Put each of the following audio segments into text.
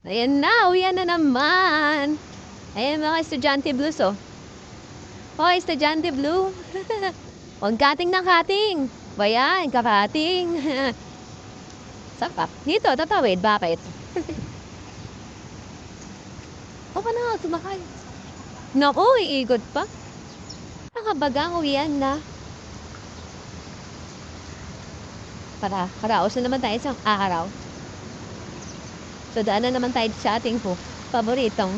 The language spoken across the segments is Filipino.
Ayan na, uwian na naman. Ayan mga estudyante blues, oh. Oh, estudyante blue. Huwag kating ng kating. Bayan, kakating. Sapak. Dito, tatawid. Bakit? O pa na, tumakay. Naku, iikot pa. Nakabagang uwian na. Paraos na naman tayo isang araw. So, daan na naman tayo sa ating paboritong.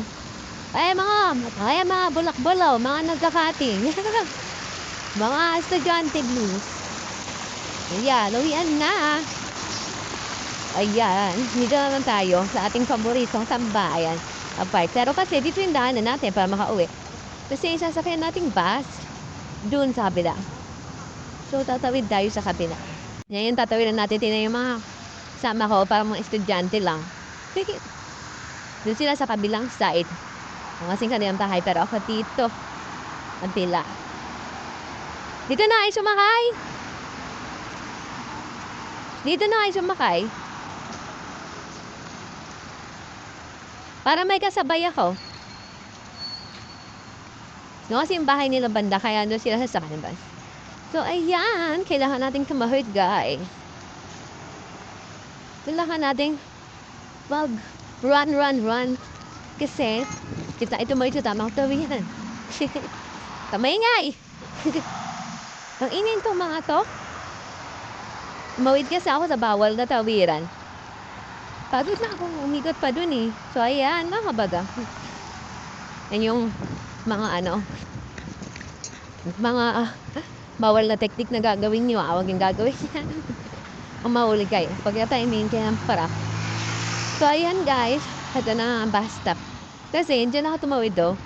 Ay mga bulak-bulaw, mga nagkakating. Mga estudyante blues. Ayan, uwian na. Ayan, dito naman tayo sa ating paboritong tambayan. Park. Pero kasi dito yung daanan natin para makauwi. Kasi sasakyan nating bus dun sa kabila. So, tatawid tayo sa kabila. Ngayon, tatawid na natin. Tingnan yung mga sama ko para mga estudyante lang. Doon sila sa kabilang side. Ang asing kanilang tahay. Pero ako dito. Ang pila. Dito na ay sumakay. Dito na ay sumakay. Para may kasabay ako. No, kasi yung bahay nila banda. Kaya doon sila sa kanibas. So, ayan. Kailangan natin tumahid, guys. Kailangan natin run. Kasi, kita ito mo ito tamang tawihan. Tamay nga eh. Ang inin tong mga to. Umawid kasi ako sa bawal na tawiran. Pagod na akong umikot pa dun eh. So, ayan, mga baga. Yan yung mga bawal na teknik na gagawin nyo. Huwag yung gagawin yan. Umahuli kayo. Pag timing kayo ng para. So, ayan guys. Ito na ang bus stop. Kasi, dyan ako tumawid do.